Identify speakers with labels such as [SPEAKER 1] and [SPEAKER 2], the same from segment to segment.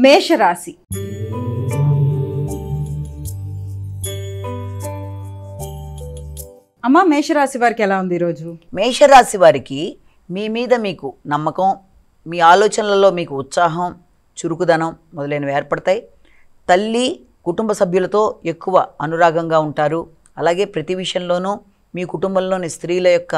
[SPEAKER 1] మేషరాశి. అమ్మ, మేషరాశి వారికి ఎలా ఉంది ఈరోజు?
[SPEAKER 2] మేషరాశి వారికి మీ మీద మీకు నమ్మకం, మీ ఆలోచనలలో మీకు ఉత్సాహం, చురుకుదనం మొదలైనవి ఏర్పడతాయి. తల్లి, కుటుంబ సభ్యులతో ఎక్కువ అనురాగంగా ఉంటారు. అలాగే ప్రతి విషయంలోనూ మీ కుటుంబంలోని స్త్రీల యొక్క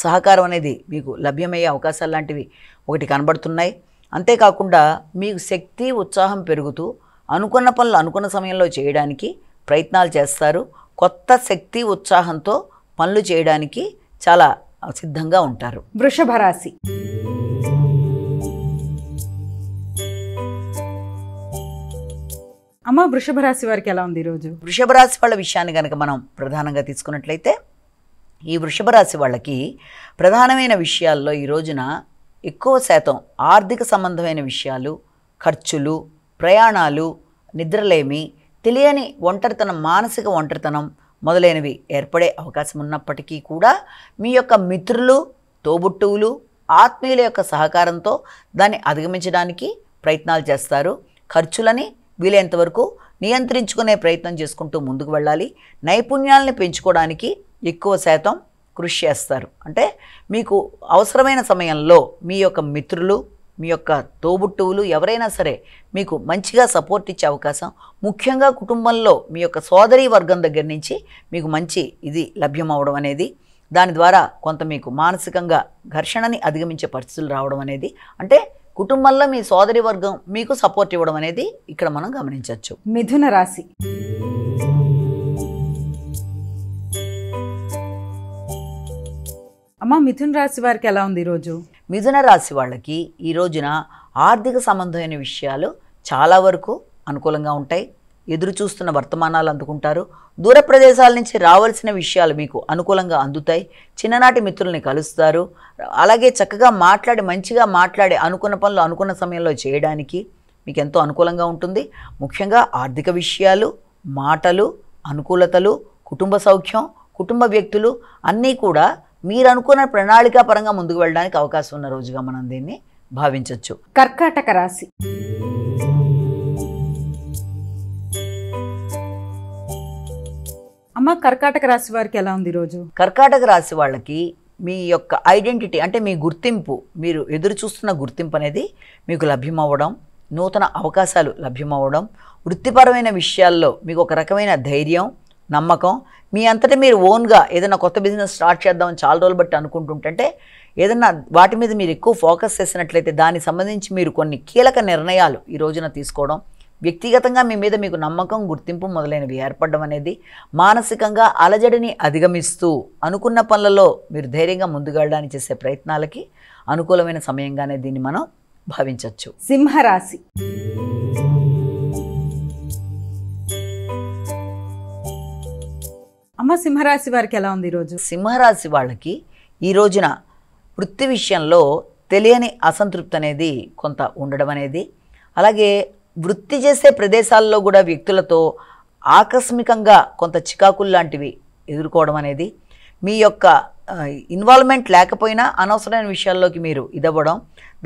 [SPEAKER 2] సహకారం అనేది మీకు లభ్యమయ్యే అవకాశాలు లాంటివి ఒకటి కనబడుతున్నాయి. అంతేకాకుండా మీకు శక్తి, ఉత్సాహం పెరుగుతూ అనుకున్న పనులు అనుకున్న సమయంలో చేయడానికి ప్రయత్నాలు చేస్తారు. కొత్త శక్తి, ఉత్సాహంతో పనులు చేయడానికి చాలా సిద్ధంగా ఉంటారు.
[SPEAKER 1] వృషభ రాశి. అమ్మ, వృషభ రాశి వారికి ఎలా ఉంది ఈరోజు?
[SPEAKER 2] వృషభ రాశి వాళ్ళ విషయాన్ని కనుక మనం ప్రధానంగా తీసుకున్నట్లయితే, ఈ వృషభ రాశి వాళ్ళకి ప్రధానమైన విషయాల్లో ఈ రోజున ఎక్కువ శాతం ఆర్థిక సంబంధమైన విషయాలు, ఖర్చులు, ప్రయాణాలు, నిద్రలేమి, తెలియని ఒంటరితనం, మానసిక ఒంటరితనం మొదలైనవి ఏర్పడే అవకాశం ఉన్నప్పటికీ కూడా మీ యొక్క మిత్రులు, తోబుట్టువులు, ఆత్మీయుల యొక్క సహకారంతో దాన్ని అధిగమించడానికి ప్రయత్నాలు చేస్తారు. ఖర్చులని వీలైనంతవరకు నియంత్రించుకునే ప్రయత్నం చేసుకుంటూ ముందుకు వెళ్ళాలి. నైపుణ్యాలను పెంచుకోవడానికి ఎక్కువ శాతం కృషి చేస్తారు. అంటే మీకు అవసరమైన సమయంలో మీ యొక్క మిత్రులు, మీ యొక్క తోబుట్టువులు ఎవరైనా సరే మీకు మంచిగా సపోర్ట్ ఇచ్చే అవకాశం, ముఖ్యంగా కుటుంబంలో మీ యొక్క సోదరీ వర్గం దగ్గర నుంచి మీకు మంచి ఇది లభ్యమవడం అనేది, దాని ద్వారా కొంత మీకు మానసికంగా ఘర్షణని అధిగమించే పరిస్థితులు రావడం అనేది, అంటే కుటుంబంలో మీ సోదరి వర్గం మీకు సపోర్ట్ ఇవ్వడం అనేది ఇక్కడ మనం గమనించవచ్చు.
[SPEAKER 1] మిథున రాశి. అమ్మ, మిథున రాశి వారికి ఎలా ఉంది ఈరోజు?
[SPEAKER 2] మిథున రాశి వాళ్ళకి ఈ రోజున ఆర్థిక సంబంధమైన విషయాలు చాలా వరకు అనుకూలంగా ఉంటాయి. ఎదురు చూస్తున్న వర్తమానాలు అందుకుంటారు. దూర ప్రదేశాల నుంచి రావాల్సిన విషయాలు మీకు అనుకూలంగా అందుతాయి. చిన్ననాటి మిత్రుల్ని కలుస్తారు. అలాగే చక్కగా మంచిగా మాట్లాడి అనుకున్న పనులు అనుకున్న సమయంలో చేయడానికి మీకు ఎంతో అనుకూలంగా ఉంటుంది. ముఖ్యంగా ఆర్థిక విషయాలు, మాటలు, అనుకూలతలు, కుటుంబ సౌఖ్యం, కుటుంబ వ్యక్తులు అన్నీ కూడా మీరు అనుకున్న ప్రణాళికా పరంగా ముందుకు వెళ్ళడానికి అవకాశం ఉన్న రోజుగా మనం దీన్ని భావించవచ్చు.
[SPEAKER 1] కర్కాటక రాశి. అమ్మ, కర్కాటక రాశి వారికి ఎలా ఉంది ఈరోజు?
[SPEAKER 2] కర్కాటక రాశి వాళ్ళకి మీ యొక్క ఐడెంటిటీ, అంటే మీ గుర్తింపు, మీరు ఎదురు చూస్తున్న గుర్తింపు అనేది మీకు లభ్యమవ్వడం, నూతన అవకాశాలు లభ్యమవ్వడం, వృత్తిపరమైన విషయాల్లో మీకు ఒక రకమైన ధైర్యం, నమ్మకం, మీ అంతటా మీరు ఓన్గా ఏదైనా కొత్త బిజినెస్ స్టార్ట్ చేద్దామని చాలా రోజులు బట్టి అనుకుంటుంటే ఏదైనా వాటి మీద మీరు ఎక్కువ ఫోకస్ చేసినట్లయితే దానికి సంబంధించి మీరు కొన్ని కీలక నిర్ణయాలు ఈ రోజున తీసుకోవడం, వ్యక్తిగతంగా మీ మీద మీకు నమ్మకం, గుర్తింపు మొదలైనవి ఏర్పడడం అనేది మానసికంగా అలజడిని అధిగమిస్తూ అనుకున్న పనులలో మీరు ధైర్యంగా ముందుకు వెళ్ళడానికి చేసే ప్రయత్నాలకి అనుకూలమైన సమయంగానే దీన్ని మనం భావించవచ్చు.
[SPEAKER 1] సింహరాశి. అమ్మ, సింహరాశి వారికి ఎలా ఉంది ఈరోజు?
[SPEAKER 2] సింహరాశి వాళ్ళకి ఈ రోజున వృత్తి విషయంలో తెలియని అసంతృప్తి అనేది కొంత ఉండడం అనేది, అలాగే వృత్తి చేసే ప్రదేశాల్లో కూడా వ్యక్తులతో ఆకస్మికంగా కొంత చికాకులు లాంటివి ఎదుర్కోవడం అనేది, మీ యొక్క ఇన్వాల్వ్మెంట్ లేకపోయినా అనవసరమైన విషయాల్లోకి మీరు ఇదవ్వడం,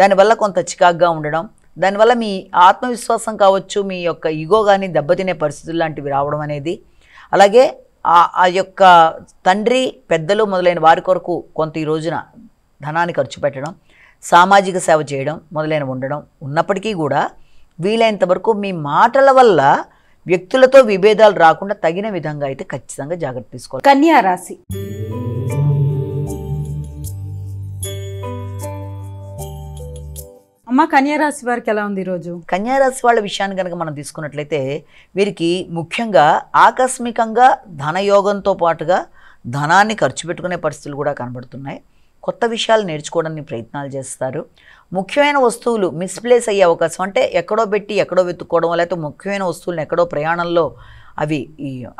[SPEAKER 2] దానివల్ల కొంత చికాకుగా ఉండడం, దానివల్ల మీ ఆత్మవిశ్వాసం కావచ్చు, మీ యొక్క ఈగో కానీ దెబ్బతినే పరిస్థితులు లాంటివి రావడం అనేది, అలాగే ఆ యొక్క తండ్రి, పెద్దలు మొదలైన వారి కొరకు కొంత ఈ రోజున ధనాన్ని ఖర్చు పెట్టడం, సామాజిక సేవ చేయడం మొదలైన ఉండడం ఉన్నప్పటికీ కూడా వీలైనంత వరకు మీ మాటల వల్ల వ్యక్తులతో విభేదాలు రాకుండా తగిన విధంగా అయితే ఖచ్చితంగా జాగ్రత్త తీసుకోవాలి.
[SPEAKER 1] కన్యా రాశి. అమ్మ, కన్యా రాశి వారికి ఎలా ఉంది ఈరోజు?
[SPEAKER 2] కన్యా రాశి వాళ్ళ విషయాన్ని కనుక మనం తీసుకున్నట్లయితే వీరికి ముఖ్యంగా ఆకస్మికంగా ధనయోగంతో పాటుగా ధనాన్ని ఖర్చు పెట్టుకునే పరిస్థితులు కూడా కనబడుతున్నాయి. కొత్త విషయాలు నేర్చుకోవడానికి ప్రయత్నాలు చేస్తారు. ముఖ్యమైన వస్తువులు మిస్ప్లేస్ అయ్యే అవకాశం, అంటే ఎక్కడో పెట్టి ఎక్కడో వెతుక్కోవడం, లేకపోతే ముఖ్యమైన వస్తువులను ఎక్కడో ప్రయాణంలో అవి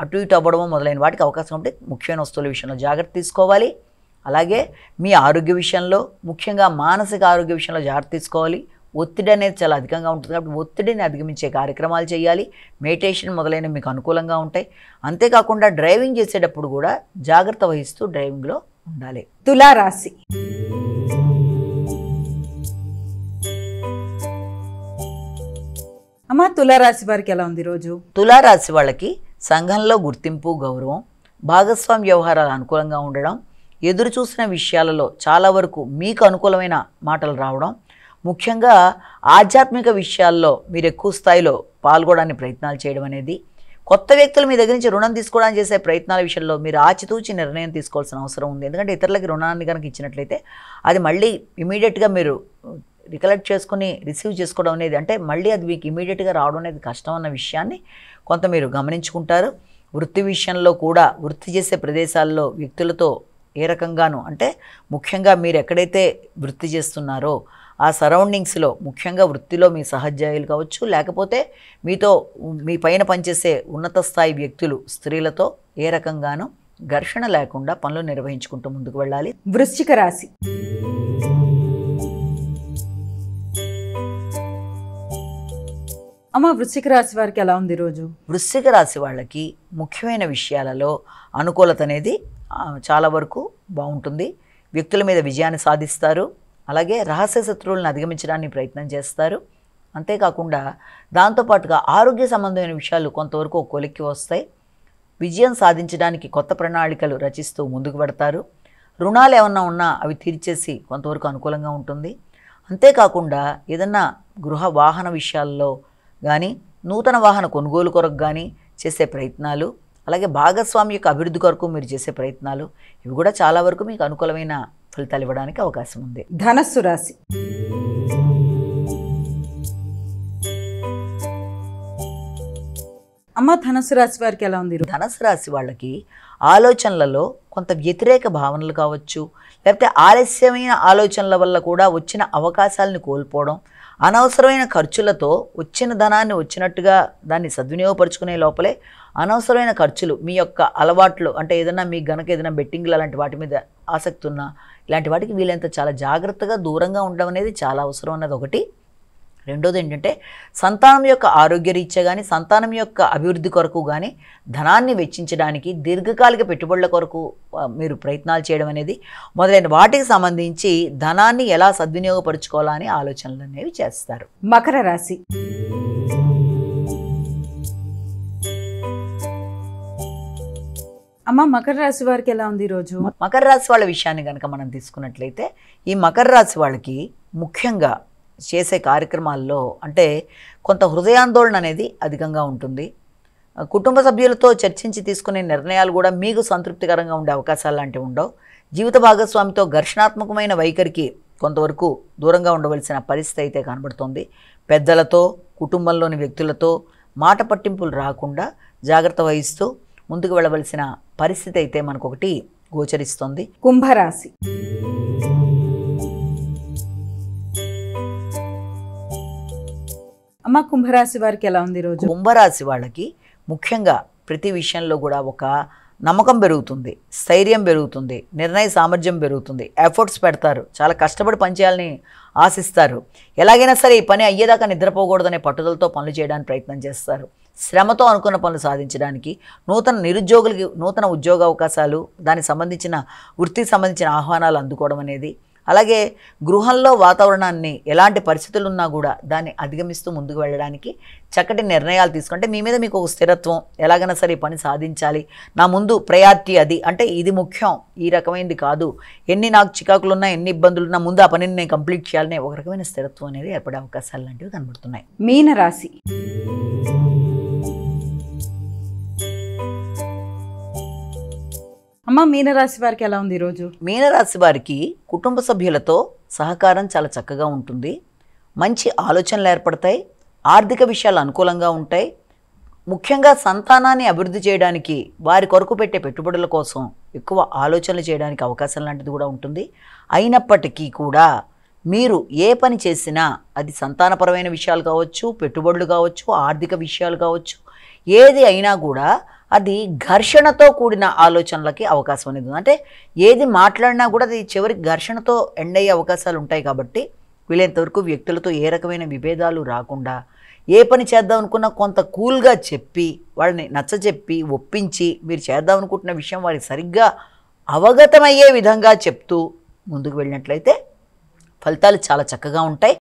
[SPEAKER 2] అటు ఇటు అవ్వడమో మొదలైన వాటికి అవకాశం ఉంటే ముఖ్యమైన వస్తువుల విషయంలో జాగ్రత్త తీసుకోవాలి. అలాగే మీ ఆరోగ్య విషయంలో, ముఖ్యంగా మానసిక ఆరోగ్య విషయంలో జాగ్రత్త తీసుకోవాలి. ఒత్తిడి అనేది చాలా అధికంగా ఉంటుంది కాబట్టి ఒత్తిడిని అధిగమించే కార్యక్రమాలు చేయాలి. మెడిటేషన్ మొదలైనవి మీకు అనుకూలంగా ఉంటాయి. అంతేకాకుండా డ్రైవింగ్ చేసేటప్పుడు కూడా జాగ్రత్త వహిస్తూ డ్రైవింగ్లో ఉండాలి.
[SPEAKER 1] తులారాశి. అమ్మ తులారాశి వారికి ఎలా ఉంది ఈరోజు?
[SPEAKER 2] తులారాశి వాళ్ళకి సంఘంలో గుర్తింపు, గౌరవం, భాగస్వామ్య వ్యవహారాలు అనుకూలంగా ఉండడం, ఎదురు చూసిన విషయాలలో చాలా వరకు మీకు అనుకూలమైన మాటలు రావడం, ముఖ్యంగా ఆధ్యాత్మిక విషయాల్లో మీరు ఎక్కువ స్థాయిలో పాల్గొనడానికి ప్రయత్నాలు చేయడం అనేది, కొత్త వ్యక్తులు మీ దగ్గర నుంచి రుణం తీసుకోవడానికి చేసే ప్రయత్నాల విషయంలో మీరు ఆచితూచి నిర్ణయం తీసుకోవాల్సిన అవసరం ఉంది. ఎందుకంటే ఇతరులకి రుణాన్ని కనుక ఇచ్చినట్లయితే అది మళ్ళీ ఇమీడియట్గా మీరు రికలెక్ట్ చేసుకుని రిసీవ్ చేసుకోవడం అనేది, అంటే మళ్ళీ అది మీకు ఇమీడియట్గా రావడం అనేది కష్టం అన్న విషయాన్ని కొంత మీరు గమనించుకుంటారు. వృత్తి విషయంలో కూడా వృత్తి చేసే ప్రదేశాల్లో వ్యక్తులతో ఏ రకంగానూ, అంటే ముఖ్యంగా మీరు ఎక్కడైతే వృత్తి చేస్తున్నారో ఆ సరౌండింగ్స్లో, ముఖ్యంగా వృత్తిలో మీ సహోద్యోగులు కావచ్చు, లేకపోతే మీతో మీ పైన పనిచేసే ఉన్నత స్థాయి వ్యక్తులు, స్త్రీలతో ఏ రకంగానూ ఘర్షణ లేకుండా పనులు నిర్వహించుకుంటూ ముందుకు వెళ్ళాలి.
[SPEAKER 1] వృశ్చిక రాశి. అమ్మ వృశ్చిక రాశి వారికి ఎలా ఉంది ఈరోజు?
[SPEAKER 2] వృశ్చిక రాశి వాళ్ళకి ముఖ్యమైన విషయాలలో అనుకూలత అనేది చాలా వరకు బాగుంటుంది. వ్యక్తుల మీద విజయాన్ని సాధిస్తారు. అలాగే రహస్య శత్రువులను అధిగమించడానికి ప్రయత్నం చేస్తారు. అంతేకాకుండా దాంతోపాటుగా ఆరోగ్య సంబంధమైన విషయాలు కొంతవరకు కొలిక్కి వస్తాయి. విజయం సాధించడానికి కొత్త ప్రణాళికలు రచిస్తూ ముందుకు పెడతారు. రుణాలు ఏమన్నా ఉన్నా అవి తీర్చేసి కొంతవరకు అనుకూలంగా ఉంటుంది. అంతేకాకుండా ఏదన్నా గృహ వాహన విషయాల్లో కానీ, నూతన వాహన కొనుగోలు కొరకు కానీ చేసే ప్రయత్నాలు, అలాగే భాగస్వామి యొక్క అభివృద్ధి కొరకు మీరు చేసే ప్రయత్నాలు, ఇవి కూడా చాలా వరకు మీకు అనుకూలమైన ఫలితాలు ఇవ్వడానికి అవకాశం ఉంది.
[SPEAKER 1] ధనస్సు రాశి. అమ్మ ధనస్సు రాశి వారికి ఎలా ఉంది?
[SPEAKER 2] ధనస్సు రాశి వాళ్ళకి ఆలోచనలలో కొంత వ్యతిరేక భావనలు కావచ్చు, లేకపోతే ఆలస్యమైన ఆలోచనల వల్ల కూడా వచ్చిన అవకాశాలను కోల్పోవడం, అనవసరమైన ఖర్చులతో వచ్చిన ధనాన్ని వచ్చినట్టుగా దాన్ని సద్వినియోగపరుచుకునే లోపలే అనవసరమైన ఖర్చులు, మీ యొక్క అలవాట్లు, అంటే ఏదైనా మీకు గనక ఏదైనా బెట్టింగ్లు అలాంటి వాటి మీద ఆసక్తి ఉన్నా ఇలాంటి వాటికి వీలైనంత చాలా జాగ్రత్తగా దూరంగా ఉండడం అనేది చాలా అవసరం అన్నది ఒకటి. రెండోది ఏంటంటే సంతానం యొక్క ఆరోగ్యరీత్యా కానీ, సంతానం యొక్క అభివృద్ధి కొరకు కానీ ధనాన్ని వెచ్చించడానికి, దీర్ఘకాలిక పెట్టుబడుల కొరకు మీరు ప్రయత్నాలు చేయడం అనేది మొదలైన వాటికి సంబంధించి ధనాన్ని ఎలా సద్వినియోగపరుచుకోవాలా అని ఆలోచనలు అనేవి చేస్తారు.
[SPEAKER 1] మకర రాశి. అమ్మ మకర రాశి వారికి ఎలా ఉంది ఈరోజు?
[SPEAKER 2] మకర రాశి వాళ్ళ విషయాన్ని కనుక మనం తీసుకున్నట్లయితే ఈ మకర రాశి వాళ్ళకి ముఖ్యంగా చేసే కార్యక్రమాల్లో అంటే కొంత హృదయాందోళన అనేది అధికంగా ఉంటుంది. కుటుంబ సభ్యులతో చర్చించి తీసుకునే నిర్ణయాలు కూడా మీకు సంతృప్తికరంగా ఉండే అవకాశాలు లాంటివి ఉండవు. జీవిత భాగస్వామితో ఘర్షణాత్మకమైన వైఖరికి కొంతవరకు దూరంగా ఉండవలసిన పరిస్థితి అయితే కనబడుతుంది. పెద్దలతో, కుటుంబంలోని వ్యక్తులతో మాట పట్టింపులు రాకుండా జాగ్రత్త వహిస్తూ ముందుకు వెళ్ళవలసిన పరిస్థితి అయితే మనకొకటి గోచరిస్తుంది.
[SPEAKER 1] కుంభరాశి. అమ్మ కుంభరాశి వారికి ఎలా ఉంది ఈరోజు?
[SPEAKER 2] కుంభరాశి వాళ్ళకి ముఖ్యంగా ప్రతి విషయంలో కూడా ఒక నమ్మకం పెరుగుతుంది, స్థైర్యం పెరుగుతుంది, నిర్ణయ సామర్థ్యం పెరుగుతుంది, ఎఫర్ట్స్ పెడతారు, చాలా కష్టపడి పనిచేయాలని ఆశిస్తారు. ఎలాగైనా సరే ఈ పని అయ్యేదాకా నిద్రపోకూడదనే పట్టుదలతో పనులు చేయడానికి ప్రయత్నం చేస్తారు. శ్రమతో అనుకున్న పనులు సాధించడానికి, నూతన నిరుద్యోగులకి నూతన ఉద్యోగ అవకాశాలు, దానికి సంబంధించిన వృత్తికి సంబంధించిన ఆహ్వానాలు అందుకోవడం అనేది, అలాగే గృహంలో వాతావరణాన్ని ఎలాంటి పరిస్థితులు ఉన్నా కూడా దాన్ని అధిగమిస్తూ ముందుకు వెళ్ళడానికి చక్కటి నిర్ణయాలు తీసుకుంటే మీ మీద మీకు ఒక స్థిరత్వం, ఎలాగైనా సరే ఈ పని సాధించాలి, నా ముందు ప్రయారిటీ అది, అంటే ఇది ముఖ్యం, ఈ రకమైనది కాదు, ఎన్ని నాకు చికాకులున్నా ఎన్ని ఇబ్బందులున్నా ముందు ఆ పనిని నేను కంప్లీట్ చేయాలనే ఒక రకమైన స్థిరత్వం అనేది ఏర్పడే అవకాశాలు లాంటివి కనబడుతున్నాయి.
[SPEAKER 1] మీనరాశి. అమ్మ మీనరాశి వారికి ఎలా ఉంది ఈరోజు?
[SPEAKER 2] మీనరాశి వారికి కుటుంబ సభ్యులతో సహకారం చాలా చక్కగా ఉంటుంది. మంచి ఆలోచనలు ఏర్పడతాయి. ఆర్థిక విషయాలు అనుకూలంగా ఉంటాయి. ముఖ్యంగా సంతానాన్ని అభివృద్ధి చేయడానికి, వారి కొరకు పెట్టే పెట్టుబడుల కోసం ఎక్కువ ఆలోచనలు చేయడానికి అవకాశం లాంటిది కూడా ఉంటుంది. అయినప్పటికీ కూడా మీరు ఏ పని చేసినా అది సంతానపరమైన విషయాలు కావచ్చు, పెట్టుబడులు కావచ్చు, ఆర్థిక విషయాలు కావచ్చు, ఏది అయినా కూడా అది ఘర్షణతో కూడిన ఆలోచనలకి అవకాశం అనేది ఉంది. అంటే ఏది మాట్లాడినా కూడా అది చివరికి ఘర్షణతో ఎండ్ అయ్యే అవకాశాలు ఉంటాయి. కాబట్టి వీలైనంతవరకు వ్యక్తులతో ఏ రకమైన విభేదాలు రాకుండా, ఏ పని చేద్దాం అనుకున్నా కొంత కూల్గా చెప్పి, వాళ్ళని నచ్చచెప్పి ఒప్పించి మీరు చేద్దాం అనుకుంటున్న విషయం వారికి సరిగ్గా అవగతమయ్యే విధంగా చెప్తూ ముందుకు వెళ్ళినట్లయితే ఫలితాలు చాలా చక్కగా ఉంటాయి.